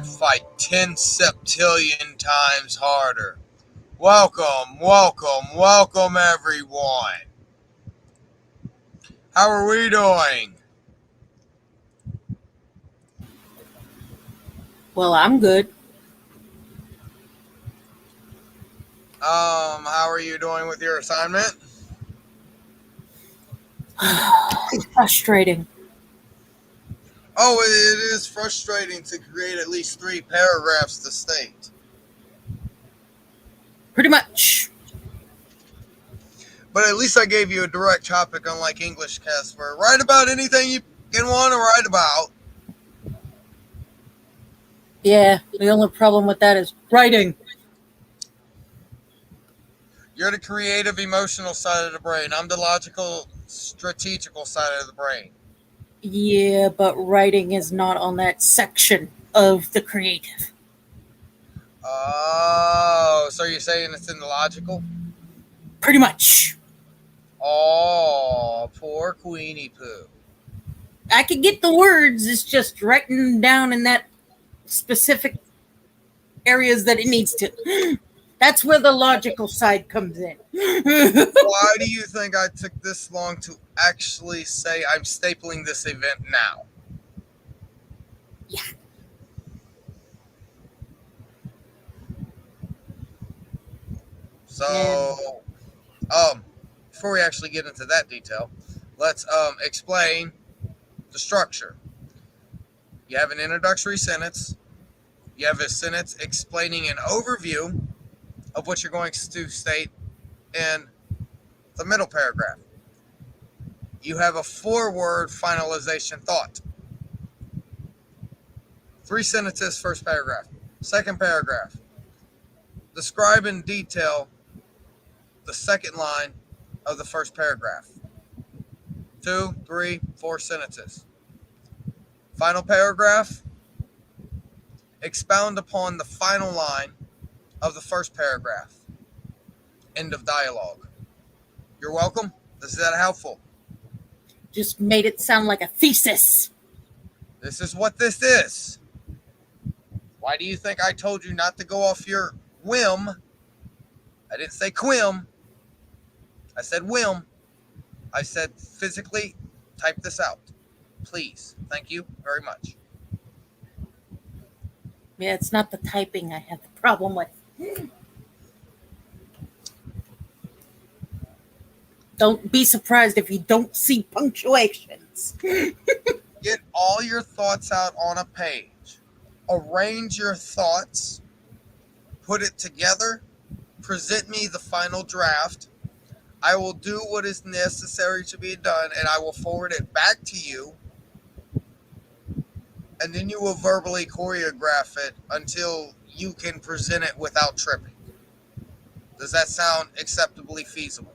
Fight 10 septillion times harder. Welcome, welcome, welcome, everyone. How are we doing? Well, I'm good. How are you doing with your assignment? Frustrating. Oh, it is frustrating to create at least 3 paragraphs to state. Pretty much. But at least I gave you a direct topic, unlike English Casper. Write about anything you can want to write about. Yeah, the only problem with that is writing. You're the creative, emotional side of the brain. I'm the logical, strategical side of the brain. Yeah, but writing is not on that section of the creative. Oh, so you're saying it's in the logical? Pretty much. Oh, poor Queenie Pooh. I can get the words, it's just writing them down in that specific areas that it needs to. That's where the logical side comes in. Why do you think I took this long to actually say I'm stapling this event now? Yeah. And So, before we actually get into that detail, let's explain the structure. You have an introductory sentence. You have a sentence explaining an overview of what you're going to state in the middle paragraph. You have a 4-word finalization thought. 3 sentences, first paragraph. Second paragraph. Describe in detail the second line of the first paragraph. 2, 3, 4 sentences. Final paragraph. Expound upon the final line of the first paragraph. End of dialogue. You're welcome. Is that helpful? just made it sound like a thesis. This is what this is. Why do you think I told you not to go off your whim? I didn't say quim. I said whim. I said physically type this out. Please. Thank you very much. Yeah, it's not the typing I have the problem with. Don't be surprised if you don't see punctuations. Get all your thoughts out on a page. Arrange your thoughts. Put it together. Present me the final draft. I will do what is necessary to be done, and I will forward it back to you. And then you will verbally choreograph it until you can present it without tripping. Does that sound acceptably feasible?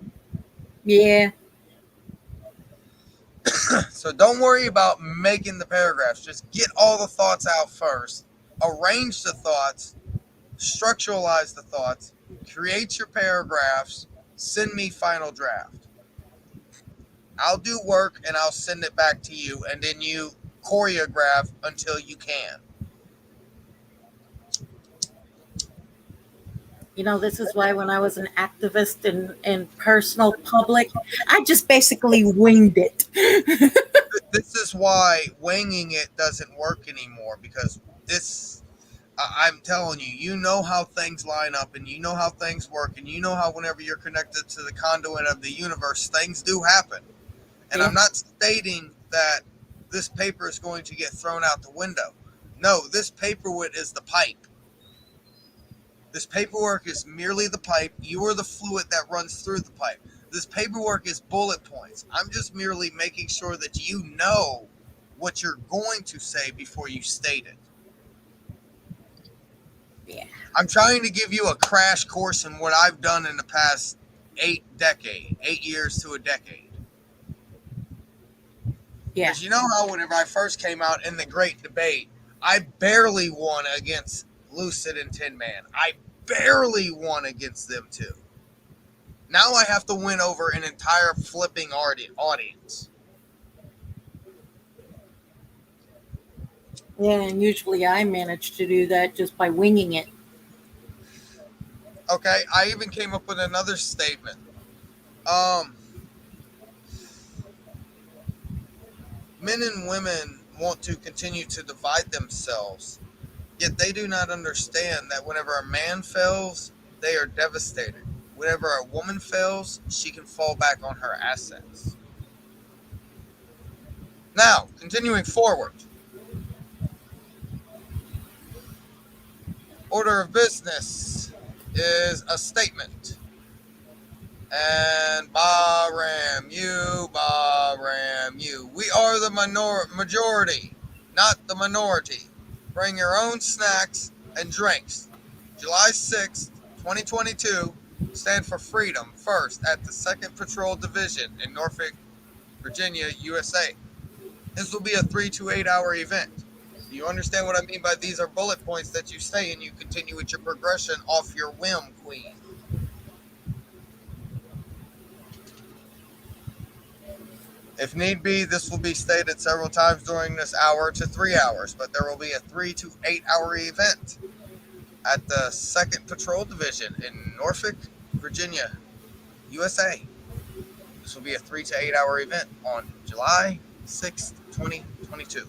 Yeah. So don't worry about making the paragraphs. Just get all the thoughts out first. Arrange the thoughts. Structuralize the thoughts. Create your paragraphs. Send me final draft. I'll do work and I'll send it back to you, and then you choreograph until you can. This is why when I was an activist in personal public, I just basically winged it. This is why winging it doesn't work anymore, because I'm telling you, you know how things line up and you know how things work, and you know how whenever you're connected to the conduit of the universe, things do happen. And Yeah. I'm not stating that this paper is going to get thrown out the window. No, this paperwork is the pipe. This paperwork is merely the pipe. You are the fluid that runs through the pipe. This paperwork is bullet points. I'm just merely making sure that you know what you're going to say before you state it. Yeah. I'm trying to give you a crash course in what I've done in the past 8 years to a decade. Yeah. Because you know how whenever I first came out in the great debate, I barely won against Lucid and Tin Man. I barely won against them too. Now I have to win over an entire flipping audience. Yeah, and usually I manage to do that just by winging it. Okay, I even came up with another statement. Um, Men and women want to continue to divide themselves, yet they do not understand that whenever a man fails, they are devastated. Whenever a woman fails, she can fall back on her assets. Now, continuing forward, order of business is a statement. And Bahram, you. We are the majority, not the minority. Bring your own snacks and drinks. July 6th, 2022, stand for freedom first at the 2nd Patrol Division in Norfolk, Virginia, USA. This will be a 3 to 8 hour event. Do you understand what I mean by these are bullet points that you stay and you continue with your progression off your whim, Queen? If need be, this will be stated several times during this hour to 3 hours, but there will be a 3 to 8 hour event at the 2nd Patrol Division in Norfolk, Virginia, USA. This will be a 3 to 8 hour event on July 6th, 2022.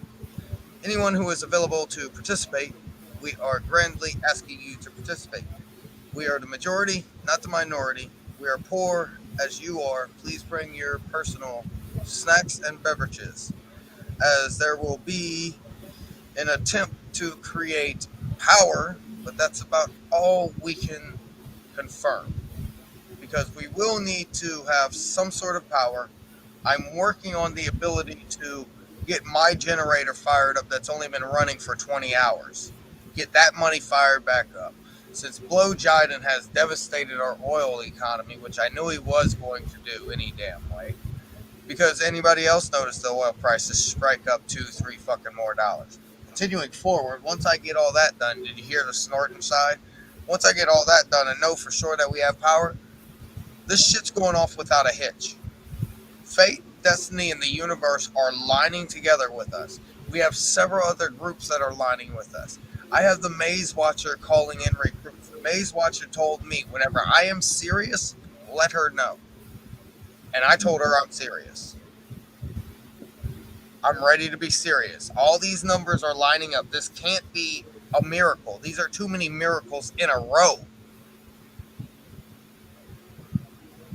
Anyone who is available to participate, we are grandly asking you to participate. We are the majority, not the minority. We are poor as you are. Please bring your personal snacks and beverages, as there will be an attempt to create power, but that's about all we can confirm, because we will need to have some sort of power. I'm working on the ability to get my generator fired up that's only been running for 20 hours. Get that money fired back up. Since Blow Jiden has devastated our oil economy, which I knew he was going to do any damn way, because anybody else noticed the oil prices strike up $2-3 fucking more dollars. Continuing forward, once I get all that done, did you hear the snort inside? Once I get all that done and know for sure that we have power, this shit's going off without a hitch. Fate, destiny, and the universe are lining together with us. We have several other groups that are lining with us. I have the Maze Watcher calling in recruits. The Maze Watcher told me, whenever I am serious, let her know. And I told her I'm serious. I'm ready to be serious. All these numbers are lining up. This can't be a miracle. These are too many miracles in a row.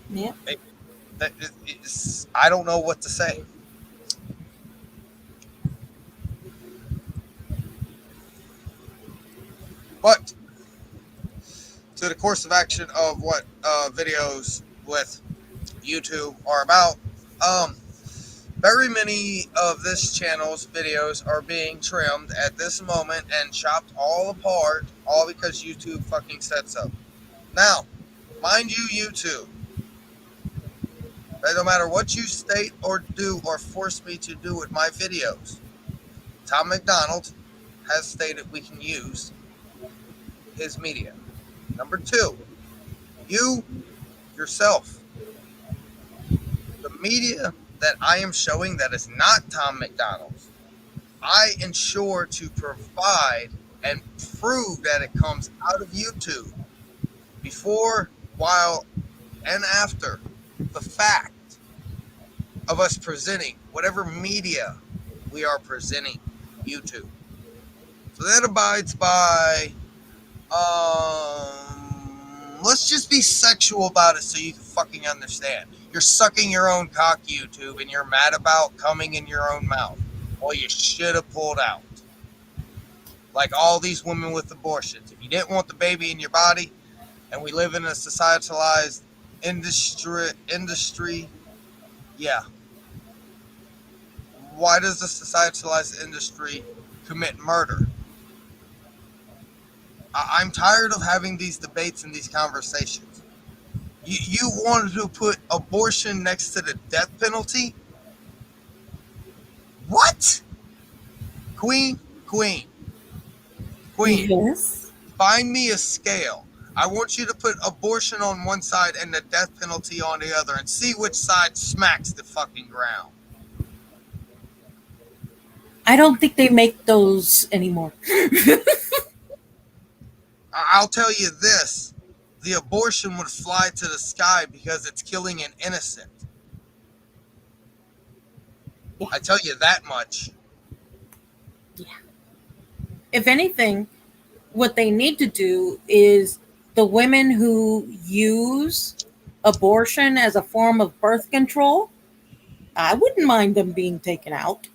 Yeah. I don't know what to say. But to the course of action of what videos with YouTube are about, very many of this channel's videos are being trimmed at this moment and chopped all apart, all because YouTube fucking said so. Now, mind you, YouTube, no matter what you state or do or force me to do with my videos, Tom McDonald has stated we can use his media. Number two, you yourself, the media that I am showing that is not Tom McDonald's, I ensure to provide and prove that it comes out of YouTube before, while, and after the fact of us presenting whatever media we are presenting YouTube. So that abides by, let's just be sexual about it so you can fucking understand. You're sucking your own cock, YouTube, and you're mad about coming in your own mouth. Well, you should have pulled out. Like all these women with abortions. If you didn't want the baby in your body, and we live in a societalized industry, yeah. Why does the societalized industry commit murder? I'm tired of having these debates and these conversations. You wanted to put abortion next to the death penalty? What? Queen, Yes. find me a scale. I want you to put abortion on one side and the death penalty on the other and see which side smacks the fucking ground. I don't think they make those anymore. I'll tell you this, the abortion would fly to the sky because it's killing an innocent. Yeah. I tell you that much. If anything, what they need to do is the women who use abortion as a form of birth control, I wouldn't mind them being taken out.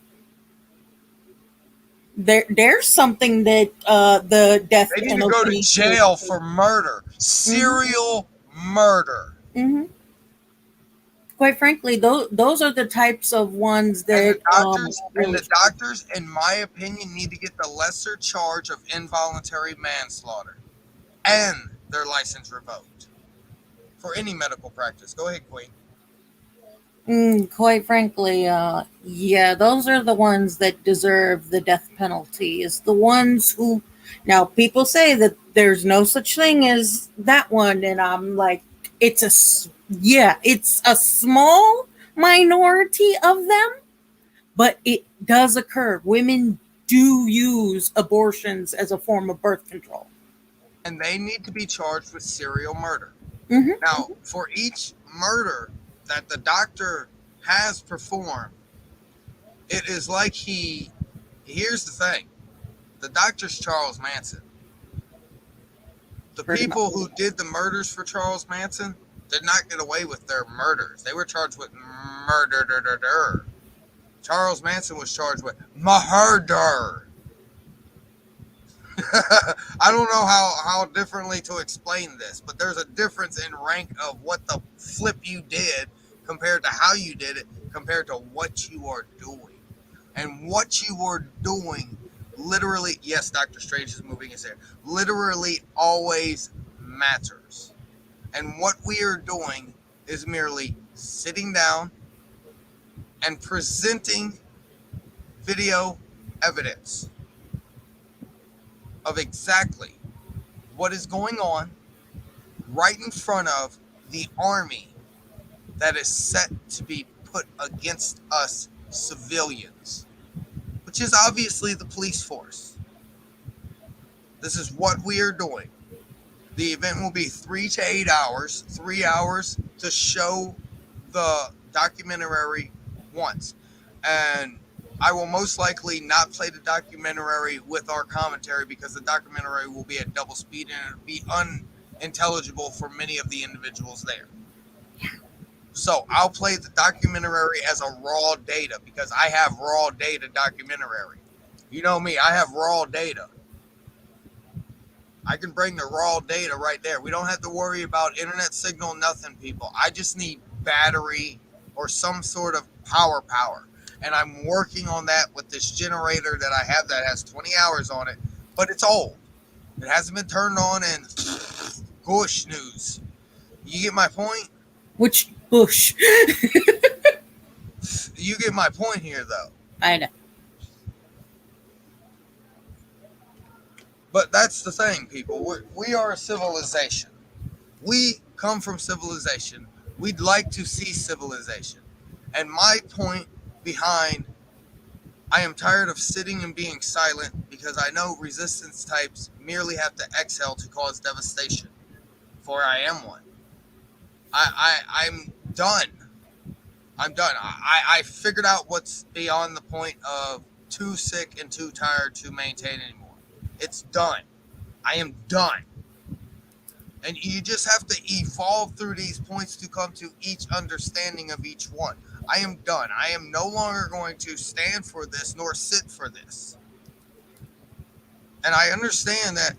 There's something that the death They need to penalty go to jail for murder, serial murder. Mm-hmm. Quite frankly, those are the types of ones that And the doctors, in my opinion, need to get the lesser charge of involuntary manslaughter and their license revoked for any medical practice. Go ahead, Queen. Quite frankly, yeah, those are the ones that deserve the death penalty. Is the ones who, now people say that there's no such thing as that one, and I'm like, it's a small minority of them, but it does occur. Women do use abortions as a form of birth control, and they need to be charged with serial murder. Mm-hmm. Now, for each murder that the doctor has performed, it is like here's the thing, the doctor's Charles Manson. The people who did the murders for Charles Manson did not get away with their murders. They were charged with murder. Charles Manson was charged with murder. I don't know how differently to explain this, but there's a difference in rank of what the flip you did compared to how you did it, compared to what you are doing. And what you are doing literally, yes, Dr. Strange is moving his hair, literally always matters. And what we are doing is merely sitting down and presenting video evidence of exactly what is going on right in front of the army that is set to be put against us civilians, which is obviously the police force. This is what we are doing. The event will be 3 to 8 hours, 3 hours to show the documentary once. And I will most likely not play the documentary with our commentary because the documentary will be at double speed and it'll be unintelligible for many of the individuals there. So I'll play the documentary as a raw data because I have raw data documentary. You know me, I have raw data. I can bring the raw data right there. We don't have to worry about internet signal, nothing, people. I just need battery or some sort of power. And I'm working on that with this generator that I have that has 20 hours on it, but it's old. It hasn't been turned on in Bush news. You get my point? Which Bush? You get my point here, though. I know. But that's the thing, people. We are a civilization. We come from civilization. We'd like to see civilization. And my point behind, I am tired of sitting and being silent because I know resistance types merely have to exhale to cause devastation. For I am one. I'm done. I'm done. I figured out what's beyond the point of too sick and too tired to maintain anymore. It's done. I am done. And you just have to evolve through these points to come to each understanding of each one. I am done. I am no longer going to stand for this nor sit for this. And I understand that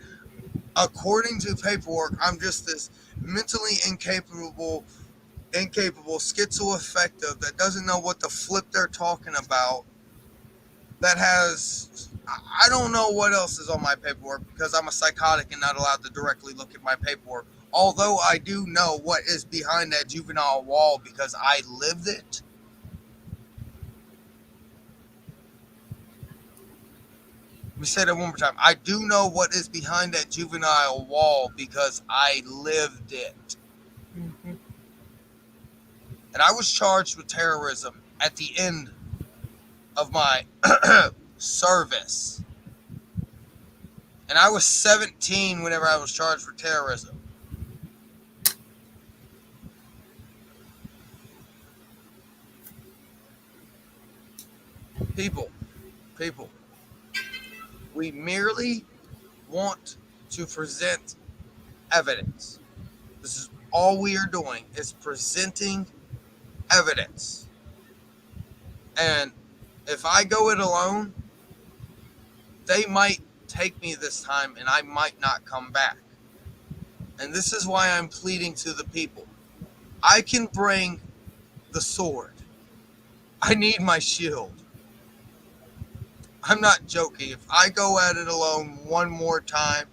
according to paperwork, I'm just this mentally incapable, schizoaffective that doesn't know what the flip they're talking about. That has, I don't know what else is on my paperwork because I'm a psychotic and not allowed to directly look at my paperwork. Although I do know what is behind that juvenile wall because I lived it. Let me say that one more time. I do know what is behind that juvenile wall because I lived it. Mm-hmm. And I was charged with terrorism at the end of my service. And I was 17 whenever I was charged for terrorism. People, we merely want to present evidence. This is all we are doing, is presenting evidence. And if I go it alone, they might take me this time and I might not come back. And this is why I'm pleading to the people. I can bring the sword. I need my shield. I'm not joking. If I go at it alone one more time,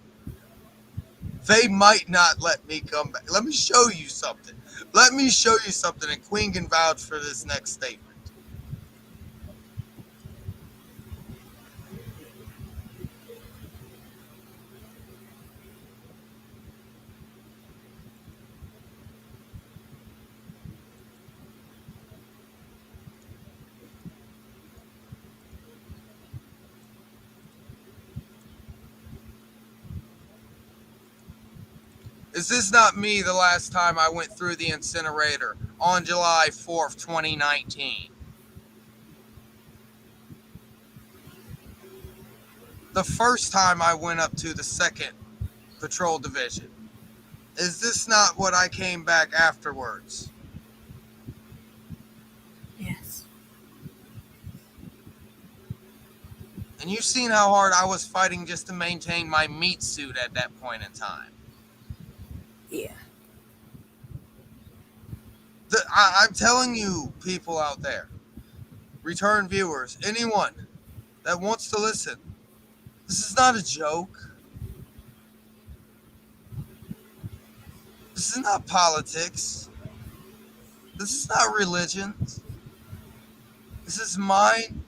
they might not let me come back. Let me show you something. Let me show you something. And Queen can vouch for this next statement. Is this not me the last time I went through the incinerator on July 4th, 2019? The first time I went up to the 2nd Patrol Division. Is this not what I came back afterwards? Yes. And you've seen how hard I was fighting just to maintain my meat suit at that point in time. Yeah. I'm telling you, people out there, return viewers, anyone that wants to listen, this is not a joke. This is not politics. This is not religion. This is mine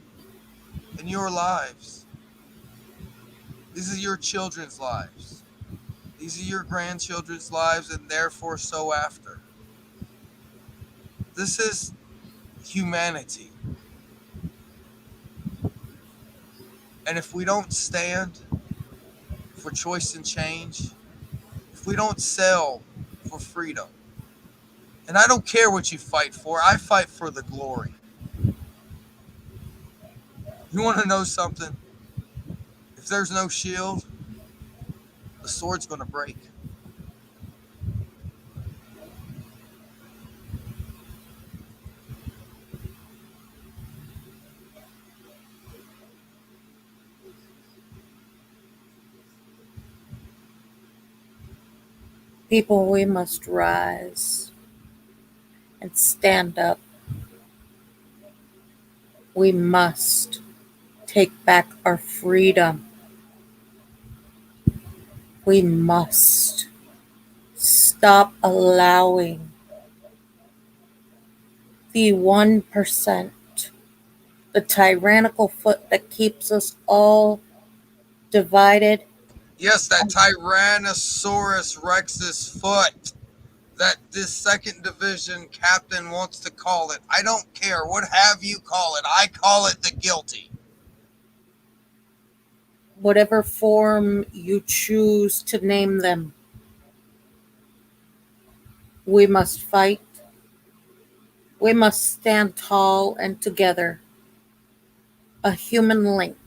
and your lives. These are your children's lives. These are your grandchildren's lives, and therefore so after. This is humanity. And if we don't stand for choice and change, if we don't sell for freedom, and I don't care what you fight for, I fight for the glory. You want to know something? If there's no shield, the sword's going to break. People, we must rise and stand up. We must take back our freedom. We must stop allowing the 1%, the tyrannical foot that keeps us all divided. Yes, that Tyrannosaurus Rex's foot that this 2nd Division captain wants to call it. I don't care. What have you call it? I call it the guilty. Whatever form you choose to name them, we must fight. We must stand tall and together. A human link.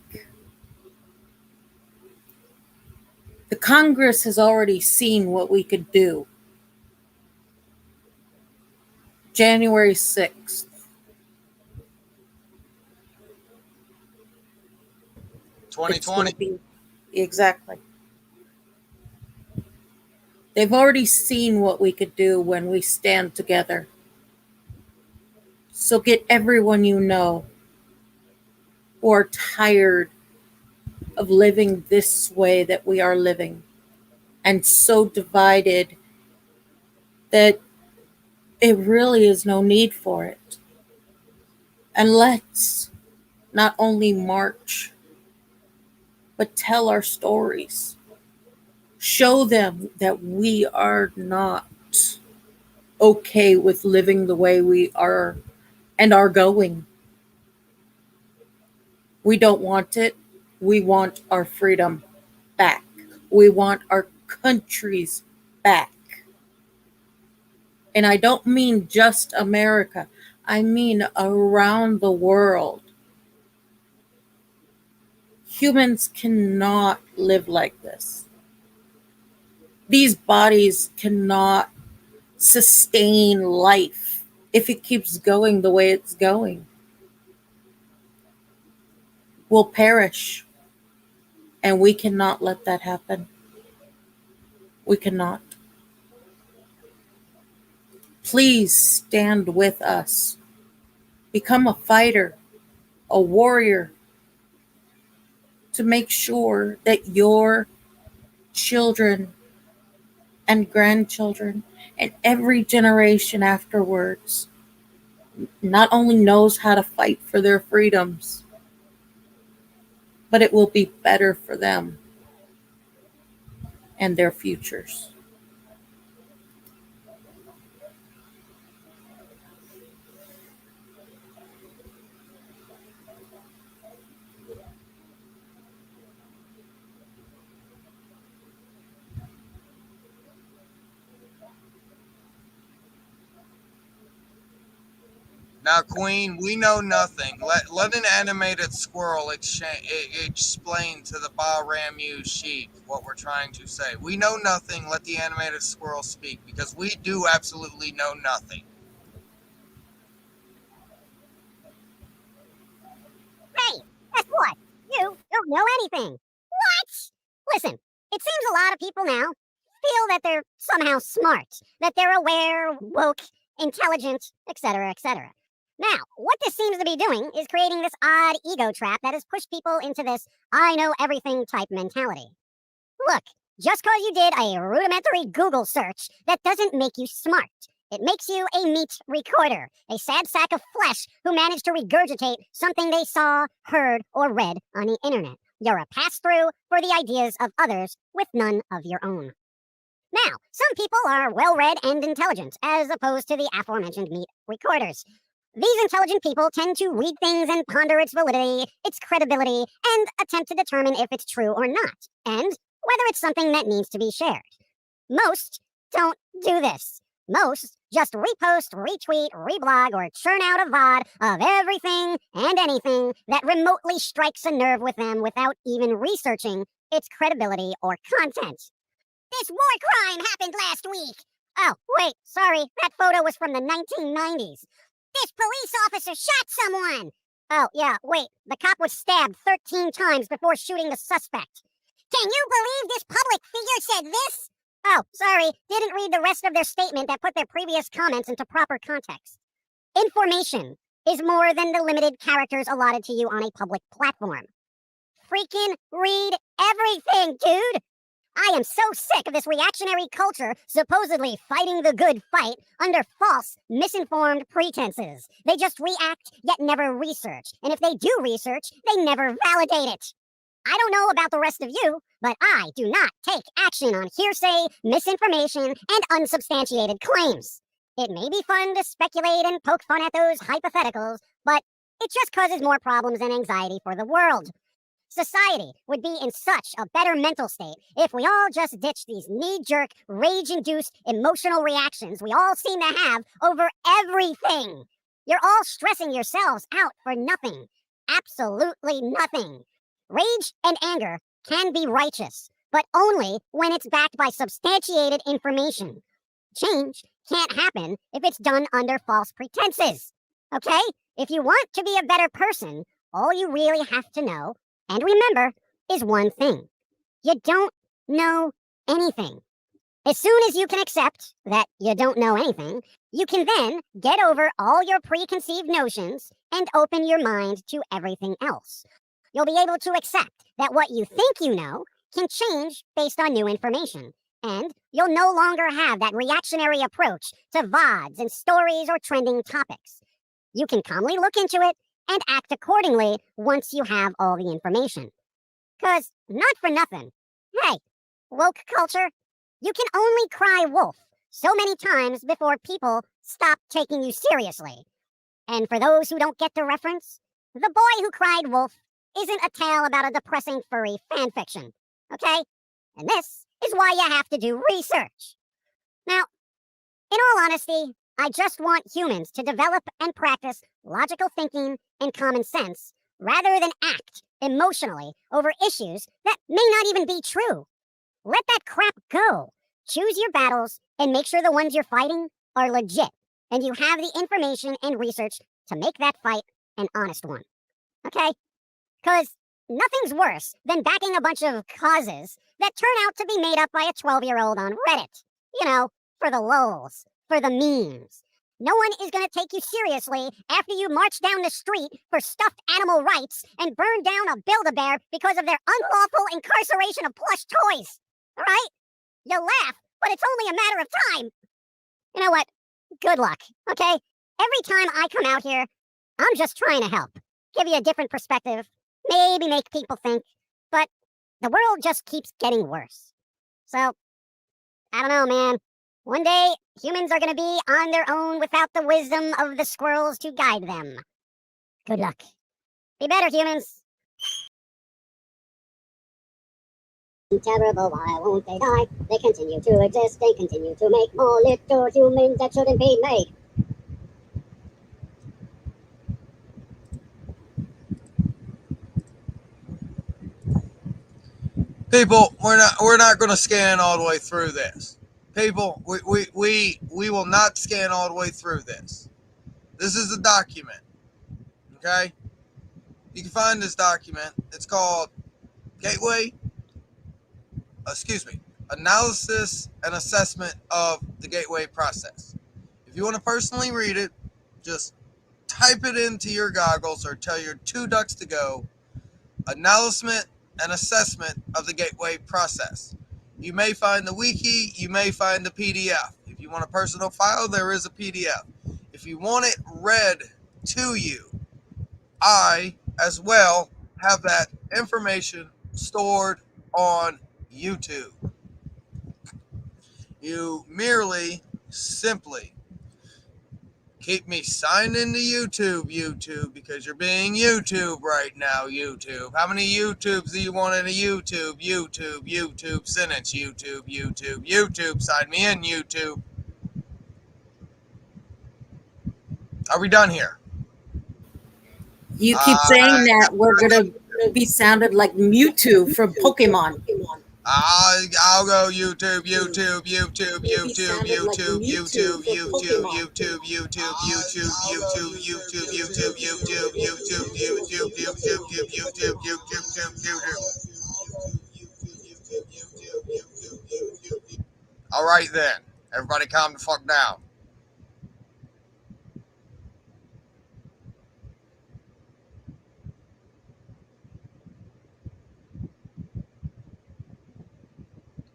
The Congress has already seen what we could do. January 6th. 2020. Exactly. They've already seen what we could do when we stand together. So get everyone you know who are tired of living this way that we are living, and so divided that it really is no need for it. And let's not only march, but tell our stories. Show them that we are not okay with living the way we are and are going. We don't want it. We want our freedom back. We want our countries back. And I don't mean just America, I mean around the world. Humans cannot live like this. These bodies cannot sustain life if it keeps going the way it's going. We'll perish. And we cannot let that happen. We cannot. Please stand with us. Become a fighter, a warrior, to make sure that your children and grandchildren and every generation afterwards not only knows how to fight for their freedoms, but it will be better for them and their futures. Now, Queen, we know nothing. Let an animated squirrel explain to the Bahramu sheep what we're trying to say. We know nothing. Let the animated squirrel speak, because we do absolutely know nothing. Hey, guess what? You don't know anything. What? Listen, it seems a lot of people now feel that they're somehow smart, that they're aware, woke, intelligent, etc., etc. Now, what this seems to be doing is creating this odd ego trap that has pushed people into this I know everything type mentality. Look, just because you did a rudimentary Google search, that doesn't make you smart. It makes you a meat recorder, a sad sack of flesh who managed to regurgitate something they saw, heard, or read on the internet. You're a pass-through for the ideas of others with none of your own. Now, some people are well-read and intelligent, as opposed to the aforementioned meat recorders. These intelligent people tend to read things and ponder its validity, its credibility, and attempt to determine if it's true or not, and whether it's something that needs to be shared. Most don't do this. Most just repost, retweet, reblog, or churn out a VOD of everything and anything that remotely strikes a nerve with them without even researching its credibility or content. This war crime happened last week. Oh, wait, sorry, that photo was from the 1990s. This police officer shot someone. Oh, yeah, wait, the cop was stabbed 13 times before shooting the suspect. Can you believe this public figure said this? Oh, sorry, didn't read the rest of their statement that put their previous comments into proper context. Information is more than the limited characters allotted to you on a public platform. Freaking read everything, dude! I am so sick of this reactionary culture supposedly fighting the good fight under false, misinformed pretenses. They just react, yet never research. And if they do research, they never validate it. I don't know about the rest of you, but I do not take action on hearsay, misinformation, and unsubstantiated claims. It may be fun to speculate and poke fun at those hypotheticals, but it just causes more problems and anxiety for the world. Society would be in such a better mental state if we all just ditched these knee-jerk, rage-induced emotional reactions we all seem to have over everything. You're all stressing yourselves out for nothing. Absolutely nothing. Rage and anger can be righteous, but only when it's backed by substantiated information. Change can't happen if it's done under false pretenses. Okay? If you want to be a better person, all you really have to know and remember is one thing. You don't know anything. As soon as you can accept that you don't know anything, you can then get over all your preconceived notions and open your mind to everything else. You'll be able to accept that what you think you know can change based on new information. And you'll no longer have that reactionary approach to VODs and stories or trending topics. You can calmly look into it and act accordingly once you have all the information. 'Cause, not for nothing, hey, woke culture, you can only cry wolf so many times before people stop taking you seriously. And for those who don't get the reference, the boy who cried wolf isn't a tale about a depressing furry fanfiction, okay? And this is why you have to do research. Now, in all honesty, I just want humans to develop and practice logical thinking and common sense rather than act emotionally over issues that may not even be true. Let that crap go. Choose your battles and make sure the ones you're fighting are legit and you have the information and research to make that fight an honest one. Okay? Because nothing's worse than backing a bunch of causes that turn out to be made up by a 12-year-old on Reddit. You know, for the lulz, for the memes. No one is going to take you seriously after you march down the street for stuffed animal rights and burn down a Build-A-Bear because of their unlawful incarceration of plush toys. All right? You laugh, but it's only a matter of time. You know what? Good luck, okay? Every time I come out here, I'm just trying to help. Give you a different perspective. Maybe make people think. But the world just keeps getting worse. So, I don't know, man. One day, humans are going to be on their own without the wisdom of the squirrels to guide them. Good luck. Be better, humans. Terrible, why won't they die? They continue to exist, they continue to make more little humans that shouldn't be made. People, we're not going to scan all the way through this. People, we will not scan all the way through this. This is a document. Okay? You can find this document. It's called Analysis and Assessment of the Gateway Process. If you want to personally read it, just type it into your goggles or tell your two ducks to go. Analysis and Assessment of the Gateway Process. You may find the wiki, you may find the PDF. If you want a personal file, there is a PDF. If you want it read to you, I, as well, have that information stored on YouTube. You merely, simply keep me signed into YouTube, because you're being YouTube right now, YouTube. How many YouTubes do you want in a YouTube sentence? YouTube. Sign me in, YouTube. Are we done here? You keep saying that we're going to be sounded like Mewtwo from Pokemon. I'll go YouTube. All right then, everybody calm the fuck down.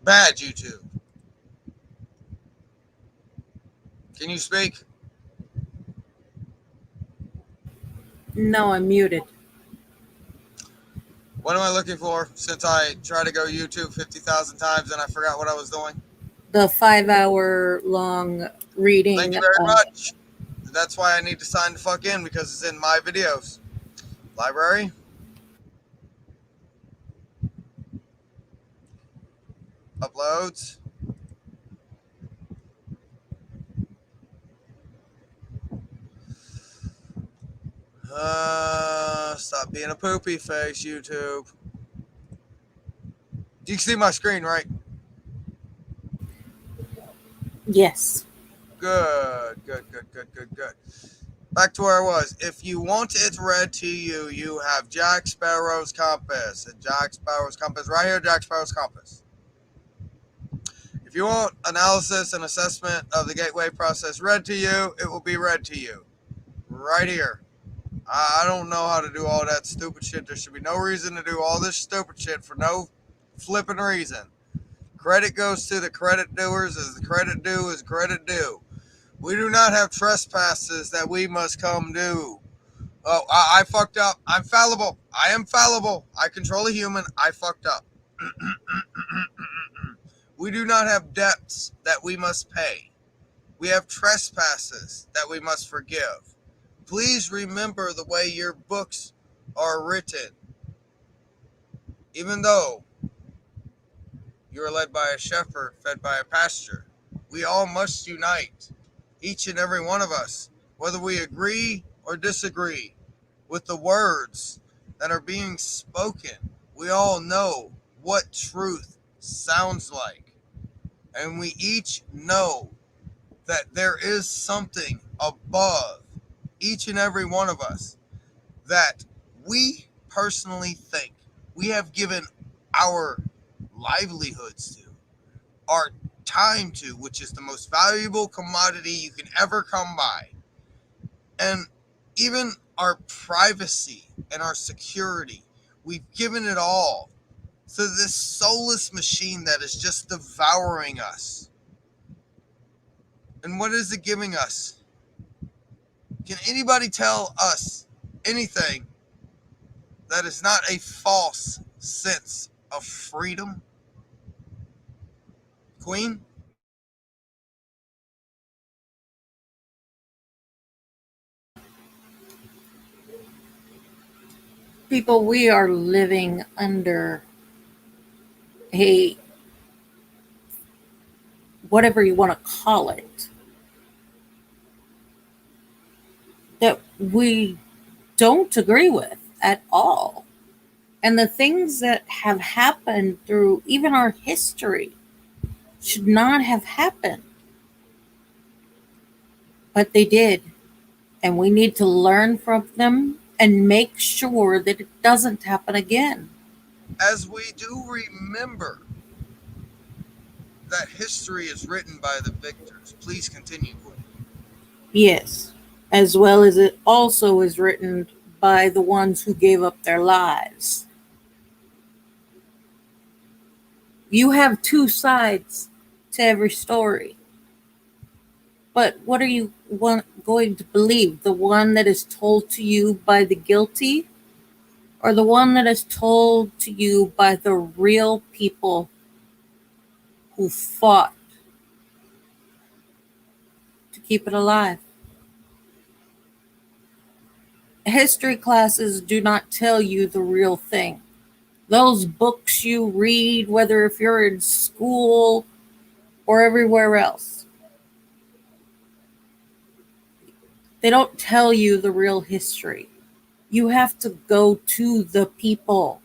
Bad YouTube. Can you speak? No, I'm muted. What am I looking for since I tried to go YouTube 50,000 times and I forgot what I was doing? The 5-hour long reading. Thank you very much. That's why I need to sign the fuck in, because it's in my videos. Library. Uploads. Stop being a poopy face, YouTube. You can see my screen, right? Yes. Good. Back to where I was. If you want it read to you, you have Jack Sparrow's Compass. And Jack Sparrow's Compass, right here, Jack Sparrow's Compass. If you want analysis and assessment of the gateway process read to you, it will be read to you. Right here. I don't know how to do all that stupid shit. There should be no reason to do all this stupid shit for no flipping reason. Credit goes to the credit doers, as the credit due is credit due. We do not have trespasses that we must come do. Oh, I fucked up. I'm fallible. I am fallible. I control a human. I fucked up. We do not have debts that we must pay. We have trespasses that we must forgive. Please remember the way your books are written. Even though you are led by a shepherd, fed by a pasture, we all must unite, each and every one of us, whether we agree or disagree with the words that are being spoken. We all know what truth sounds like, and we each know that there is something above each and every one of us that we personally think we have given our livelihoods to, our time to, which is the most valuable commodity you can ever come by, and even our privacy and our security. We've given it all to this soulless machine that is just devouring us. And what is it giving us? Can anybody tell us anything that is not a false sense of freedom? Queen? People, we are living under a, whatever you want to call it, that we don't agree with at all. And the things that have happened through even our history should not have happened, but they did. And we need to learn from them and make sure that it doesn't happen again. As we do remember that history is written by the victors. Please continue, Queen. Yes, as well as it also is written by the ones who gave up their lives. You have two sides to every story. But what are you going to believe? The one that is told to you by the guilty, or the one that is told to you by the real people who fought to keep it alive? History classes do not tell you the real thing. Those books you read, whether if you're in school or everywhere else, they don't tell you the real history. You have to go to the people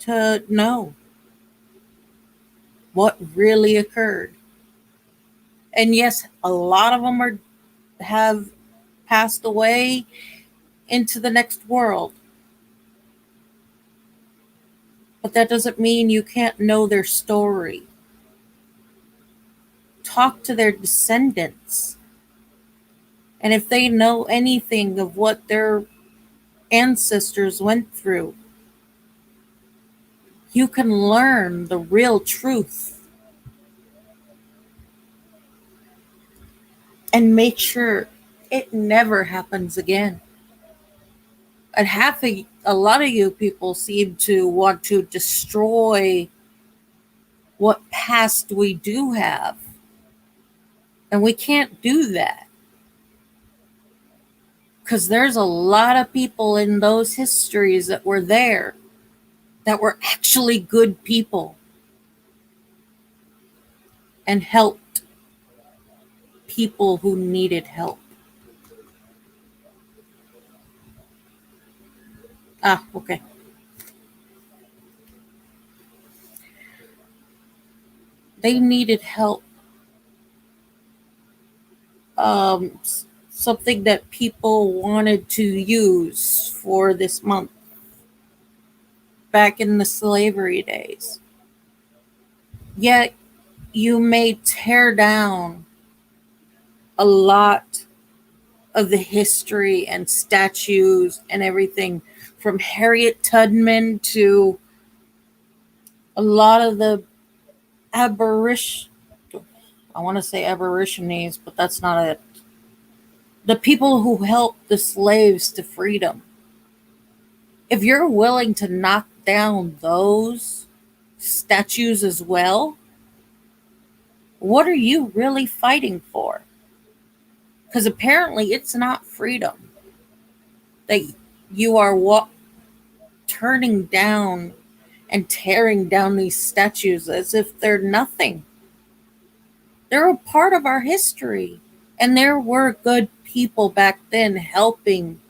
to know what really occurred. And yes, a lot of them have passed away into the next world. But that doesn't mean you can't know their story. Talk to their descendants. And if they know anything of what their ancestors went through, you can learn the real truth and make sure it never happens again. And a lot of you people seem to want to destroy what past we do have. And we can't do that. Because there's a lot of people in those histories that were there that were actually good people and helped people who needed help. Okay. They needed help. Something that people wanted to use for this month back in the slavery days. Yet you may tear down a lot of the history and statues and everything from Harriet Tubman to a lot of the I want to say aborigines, but that's not it. The people who helped the slaves to freedom. If you're willing to knock down those statues as well, what are you really fighting for? Because apparently it's not freedom that you are turning down and tearing down these statues as if they're nothing. They're a part of our history. And there were good people back then helping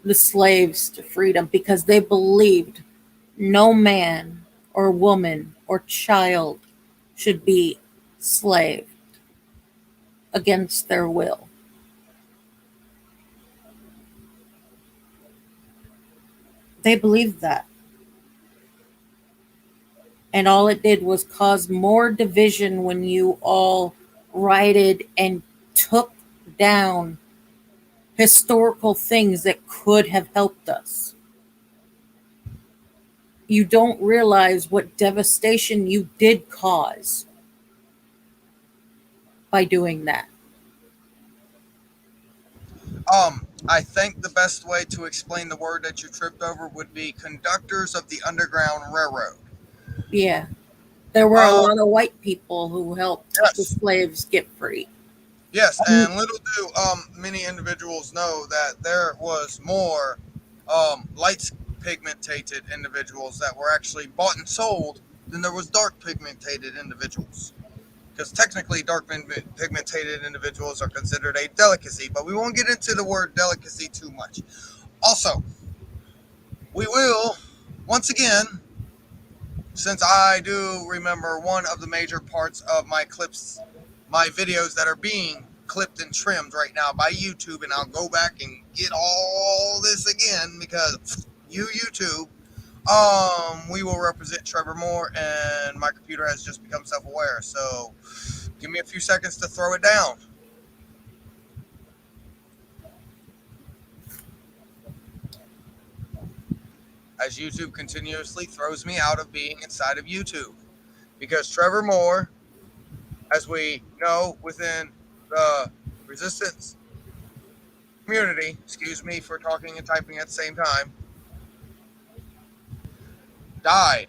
the slaves to freedom because they believed no man or woman or child should be slaved against their will. They believed that. And all it did was cause more division when you all rioted and took down historical things that could have helped us. You don't realize what devastation you did cause by doing that. I think the best way to explain the word that you tripped over would be conductors of the Underground Railroad. Yeah. There were a Um, lot of white people who helped the yes, slaves get free. yes, and little do many individuals know that there was more light pigmented individuals that were actually bought and sold than there was dark pigmented individuals. Because technically, dark pigmented individuals are considered a delicacy, but we won't get into the word delicacy too much. Also, we will, once again, since I do remember one of the major parts of my clips, my videos that are being clipped and trimmed right now by YouTube, and I'll go back and get all this again because YouTube, we will represent Trevor Moore, and my computer has just become self-aware, so give me a few seconds to throw it down. As YouTube continuously throws me out of being inside of YouTube. Because Trevor Moore, as we know within the resistance community, excuse me for talking and typing at the same time, died.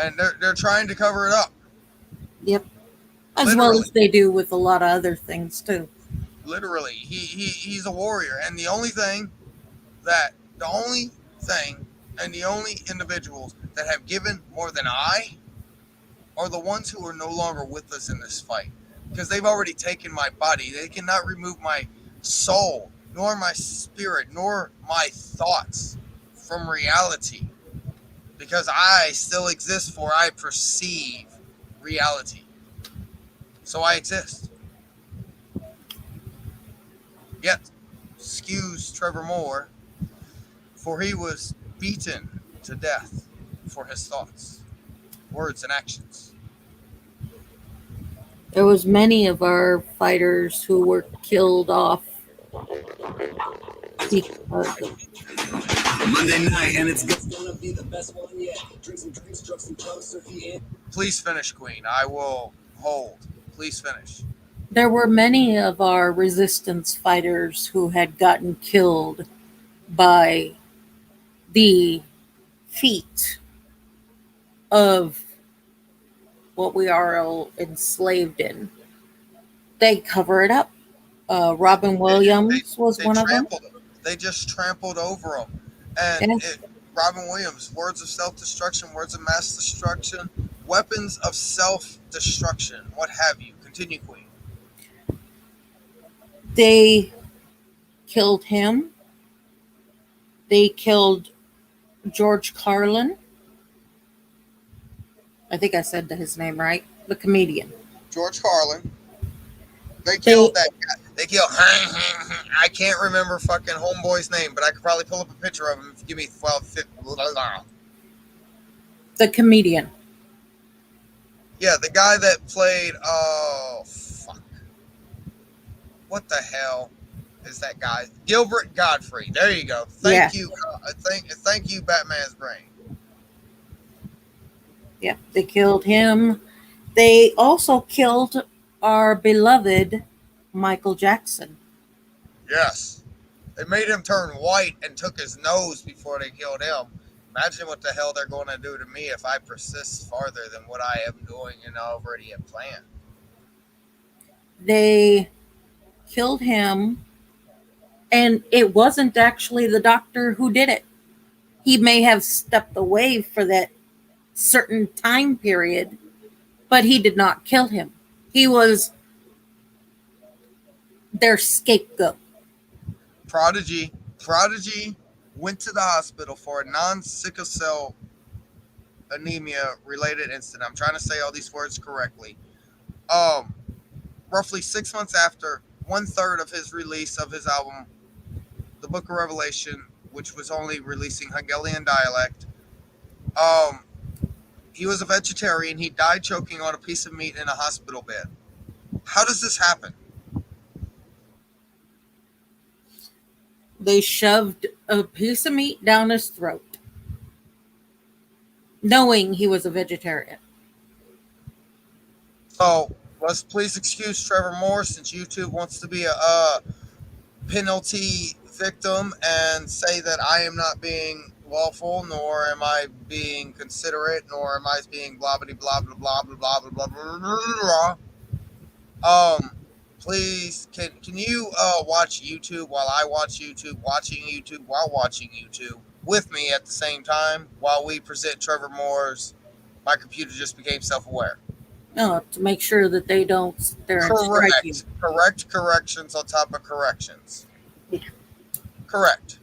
And they're trying to cover it up. Yep. As well Literally. as they do with a lot of other things too. Literally. He's a warrior. And the only thing and the only individuals that have given more than I are the ones who are no longer with us in this fight. Because they've already taken my body. They cannot remove my soul, nor my spirit, nor my thoughts from reality. Because I still exist, for I perceive reality. So I exist. Yet, excuse Trevor Moore, for he was beaten to death for his thoughts, words, and actions. There was many of our fighters who were killed off because of Monday night, and it's gonna be the best one yet. Drink some drinks, drunk some drugs, surfy in. Please finish, Queen. I will hold. Please finish. there were many of our resistance fighters who had gotten killed by the feet of what we are all enslaved in. They cover it up. Robin Williams was They one of them. trampled them. They just trampled over them. And Yes. Robin Williams, words of self-destruction, words of mass destruction, weapons of self-destruction, what have you. Continue, Queen. They killed him. They killed George Carlin. I think I said his name right. The comedian. George Carlin. They killed that guy. They killed. I can't remember fucking homeboy's name, but I could probably pull up a picture of him if you give me 12, 15. The comedian. Yeah, the guy that played. Oh, fuck. What the hell is that guy? Gilbert Godfrey. There you go. Thank you. Thank you, Batman's brain. Yeah, they killed him. They also killed our beloved Michael Jackson. Yes. They made him turn white and took his nose before they killed him. Imagine what the hell they're going to do to me if I persist farther than what I am doing and already have planned. They killed him, and it wasn't actually the doctor who did it. He may have stepped away for that certain time period, but he did not kill him. He was their scapegoat. Prodigy went to the hospital for a non-sickle cell anemia related incident. I'm trying to say all these words correctly. Roughly 6 months after 1/3 of his release of his album, The Book of Revelation, which was only releasing Hungarian dialect, he was a vegetarian. He died choking on a piece of meat in a hospital bed. How does this happen? They shoved a piece of meat down his throat, knowing he was a vegetarian. So let's please excuse Trevor Moore, since YouTube wants to be a penalty victim and say that I am not being lawful, nor am I being considerate, nor am I being blah blah blah blah blah blah blah blah blah blah blah. Please, can you watch YouTube while I watch YouTube, watching YouTube while watching YouTube with me at the same time while we present Trevor Moore's "My Computer Just Became Self-Aware." No, to make sure that they don't sit there and strike you. Correct corrections on top of corrections. Yeah. Correct.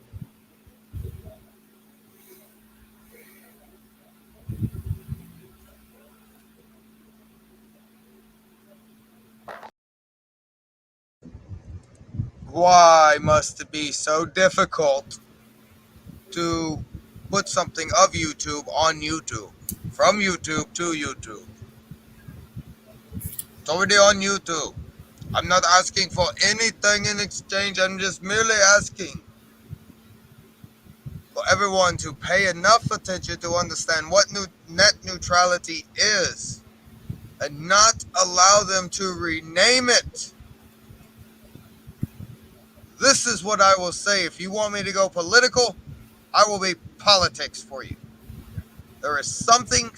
Why must it be so difficult to put something of YouTube on YouTube? From YouTube to YouTube. It's already on YouTube. I'm not asking for anything in exchange. I'm just merely asking for everyone to pay enough attention to understand what net neutrality is and not allow them to rename it. This is what I will say. If you want me to go political, I will be politics for you. There is something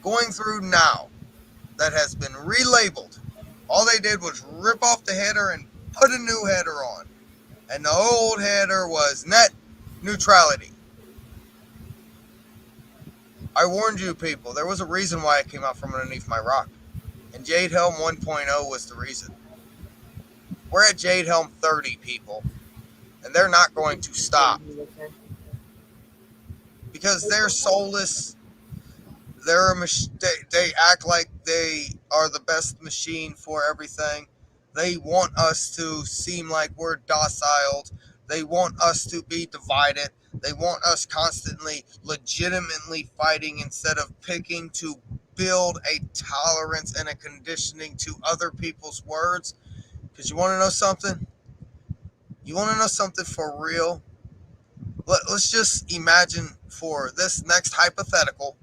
going through now that has been relabeled. All they did was rip off the header and put a new header on. And the old header was net neutrality. I warned you people, there was a reason why it came out from underneath my rock. And Jade Helm 1.0 was the reason. We're at Jade Helm 30, people. And they're not going to stop. Because they're soulless. They act like they are the best machine for everything. They want us to seem like we're docile. They want us to be divided. They want us constantly, legitimately fighting instead of picking to build a tolerance and a conditioning to other people's words. Because you want to know something? You want to know something for real? Let's just imagine for this next hypothetical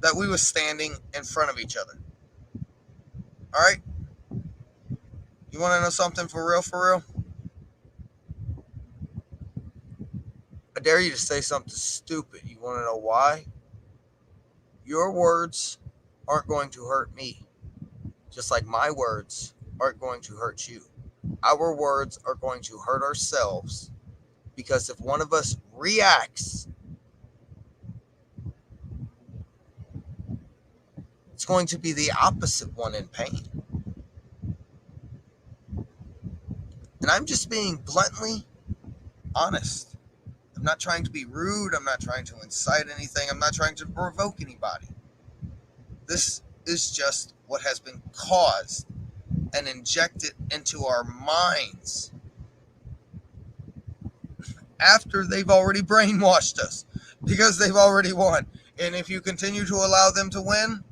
that we were standing in front of each other. All right? You want to know something for real, for real? I dare you to say something stupid. You want to know why? Your words aren't going to hurt me, just like my words aren't going to hurt you. Our words are going to hurt ourselves, because if one of us reacts, it's going to be the opposite one in pain. And I'm just being bluntly honest. I'm not trying to be rude. I'm not trying to incite anything. I'm not trying to provoke anybody. This is just what has been caused and injected into our minds after they've already brainwashed us, because they've already won. And if you continue to allow them to win,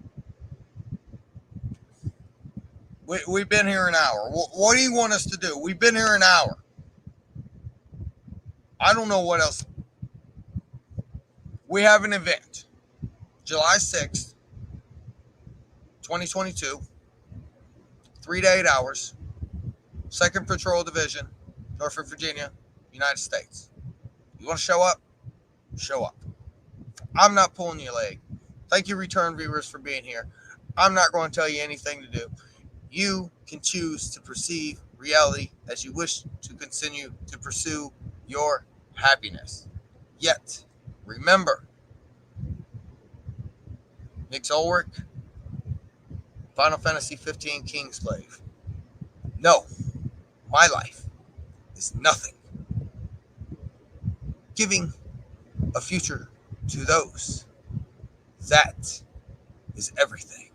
we've been here an hour. What do you want us to do? We've been here an hour. I don't know what else. We have an event, July 6th, 2022, 3 to 8 hours, 2nd Patrol Division, Norfolk, Virginia, United States. You want to show up? Show up. I'm not pulling your leg. Thank you, return viewers, for being here. I'm not going to tell you anything to do. You can choose to perceive reality as you wish to continue to pursue your happiness. Yet, remember, Nick Zolric, Final Fantasy 15 Kingsglaive. No, my life is nothing. Giving a future to those, that is everything.